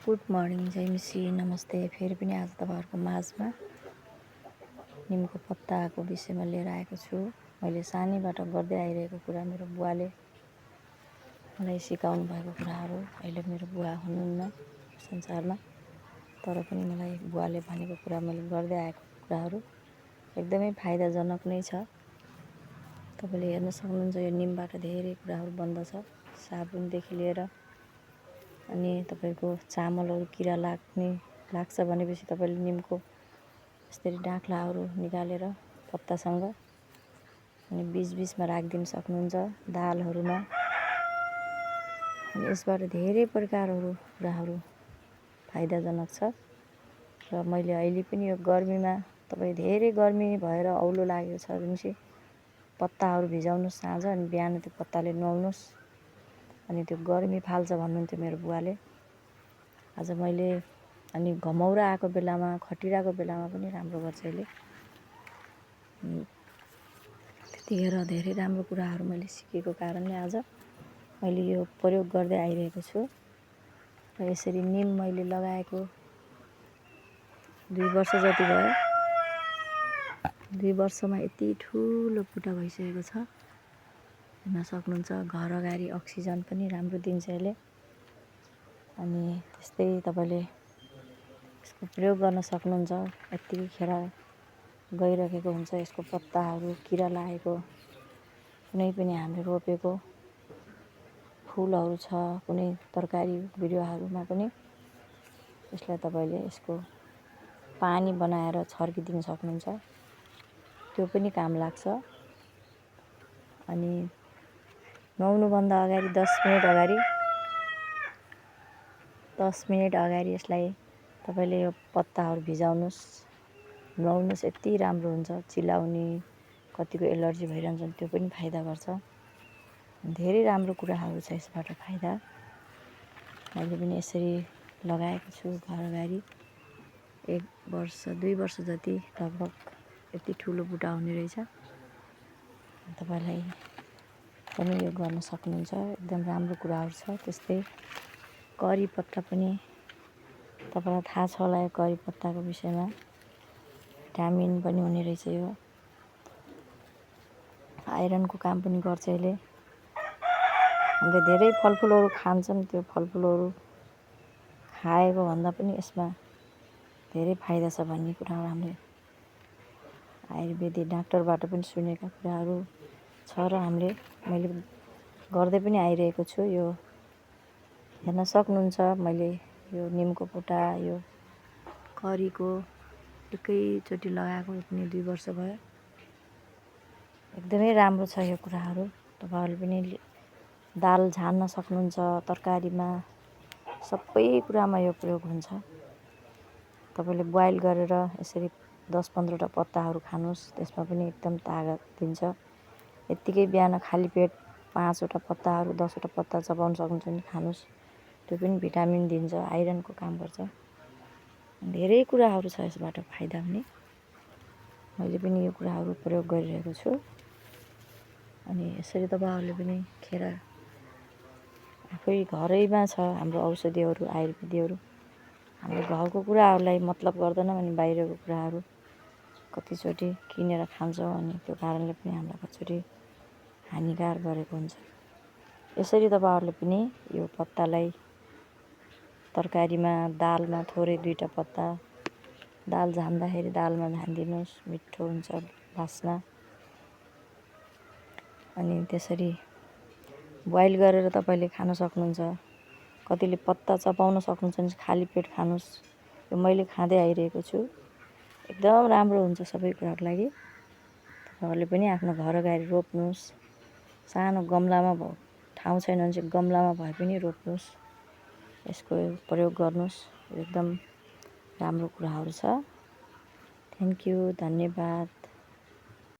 Good morning, जय मिसी, नमस्ते। फेरि पनि आज तपाईँहरूको माझमा निमको पत्ताको विषयमा लिएर आएको छु। मैले सानैबाट गर्दै आइरहेको कुरा, मेरो बुवाले मलाई सिकाउनु भएको कुराहरू। अहिले मेरो बुवा हुनुहुन्न संसारमा, तर पनि मलाई बुवाले भनेको कुरा, मैले गर्दै आएको कुराहरू एकदमै फाइदाजनक नै छ। तपाईँले हेर्न सक्नुहुन्छ, यो निमबाट धेरै कुराहरू बन्दछ, साबुनदेखि लिएर। अनि तपाईँको चामलहरू किरा लाग्छ भनेपछि तपाईँले निमको यसरी डाँख्लाहरू निकालेर पत्तासँग अनि बिचमा राखिदिन सक्नुहुन्छ दालहरूमा। अनि यसबाट धेरै प्रकारहरू कुराहरू फाइदाजनक छ। र मैले अहिले पनि यो गर्मीमा, तपाईँ धेरै गर्मी भएर औलो लागेको छ भनेपछि पत्ताहरू भिजाउनुहोस् साँझ, अनि बिहान त्यो पत्ताले नुहाउनुहोस्, अनि त्यो गर्मी फाल्छ भन्नुहुन्थ्यो मेरो बुवाले। आज मैले अनि घमौरा आएको बेलामा, खटिराको बेलामा पनि राम्रो गर्छ यसले। त्यतिखेर धेरै राम्रो कुराहरू मैले सिकेको कारणले आज मैले यो प्रयोग गर्दै आइरहेको छु। र यसरी निम मैले लगाएको 2 वर्ष जति भयो। 2 वर्षमा यति ठुलो बुट्टा भइसकेको छ, हेर्न सक्नुहुन्छ। घर अगाडि अक्सिजन पनि राम्रो दिन्छ यसले। अनि त्यस्तै तपाईँले यसको प्रयोग गर्न सक्नुहुन्छ। यतिखेर गइरहेको हुन्छ यसको पत्ताहरू, किरा लागेको कुनै पनि हामीले रोपेको फुलहरू छ, कुनै तरकारी बिरुवाहरूमा पनि यसलाई तपाईँले यसको पानी बनाएर छर्किदिन सक्नुहुन्छ, त्यो पनि काम लाग्छ। अनि नुहाउनुभन्दा अगाडि 10 मिनट अगाडि यसलाई तपाईँले यो पत्ताहरू भिजाउनुहोस्, नुहाउनुहोस्। यति राम्रो हुन्छ। चिलाउने, कतिको एलर्जी भइरहन्छ, त्यो पनि फाइदा गर्छ। धेरै राम्रो कुराहरू छ यसबाट फाइदा। मैले पनि यसरी लगाएको छु घर अगाडि 1 वर्ष 2 वर्ष जति लगभग। यति ठुलो बुट्टा हुने रहेछ। तपाईँलाई पनि यो गर्न सक्नुहुन्छ, एकदम राम्रो कुराहरू छ। त्यस्तै करी पत्ता पनि तपाईँलाई थाहा छ होला, यो करी पत्ताको विषयमा भिटामिन पनि हुने रहेछ। यो आइरनको काम पनि गर्छ यसले। हामीले धेरै फलफुलहरू खान्छौँ, त्यो फलफुलहरू खाएको भन्दा पनि यसमा धेरै फाइदा छ भन्ने कुराहरू हामीले आयुर्वेदिक डाक्टरबाट पनि सुनेका कुराहरू छ। र मैले गर्दै पनि आइरहेको छु। यो हेर्न सक्नुहुन्छ, मैले यो निमको बुट्टा, यो करीको एकैचोटि लगाएको पनि 2 वर्ष भयो। एकदमै राम्रो छ यो कुराहरू। तपाईँहरूले पनि दाल झान्न सक्नुहुन्छ, तरकारीमा, सबै कुरामा यो प्रयोग हुन्छ। तपाईँले बोइल गरेर यसरी 10-15वटा पत्ताहरू खानुहोस्, त्यसमा पनि एकदम तागत दिन्छ। यत्तिकै बिहान खाली पेट 5वटा पत्ताहरू, 10वटा पत्ता चबाउन सक्नुहुन्छ भने खानुहोस्, त्यो पनि भिटामिन दिन्छ, आइरनको काम गर्छ। धेरै कुराहरू छ यसबाट फाइदा हुने। मैले पनि यो कुराहरू प्रयोग गरिरहेको छु। अनि यसरी तपाईँहरूले पनि खेर आफै घरैमा छ हाम्रो औषधिहरू, आयुर्वेदीहरू। हामीले घरको कुराहरूलाई मतलब गर्दैनौँ, अनि बाहिरको कुराहरू कतिचोटि किनेर खान्छौँ, अनि त्यो कारणले पनि हामीलाई कतिचोटि हानिकार गरेको हुन्छ। यसरी तपाईँहरूले पनि यो पत्तालाई तरकारीमा, दालमा थोरै 2टा पत्ता, दाल झान्दाखेरि दालमा झानिदिनुहोस्, मिठो हुन्छ बास्ना। अनि त्यसरी बोइल गरेर तपाईँले खान सक्नुहुन्छ। कतिले पत्ता चपाउन सक्नुहुन्छ भने खाली पेट खानुहोस्। यो मैले खाँदै आइरहेको छु, एकदम राम्रो हुन्छ सबै कुराको लागि। तपाईँहरूले पनि आफ्नो घर अगाडि रोप्नुहोस्। सानो गमलामा ठाउँ छैन भने चाहिँ गमलामा भए पनि रोप्नुहोस्, यसको प्रयोग गर्नुहोस्। एकदम राम्रो कुराहरू छ। थ्याङ्क यू, धन्यवाद।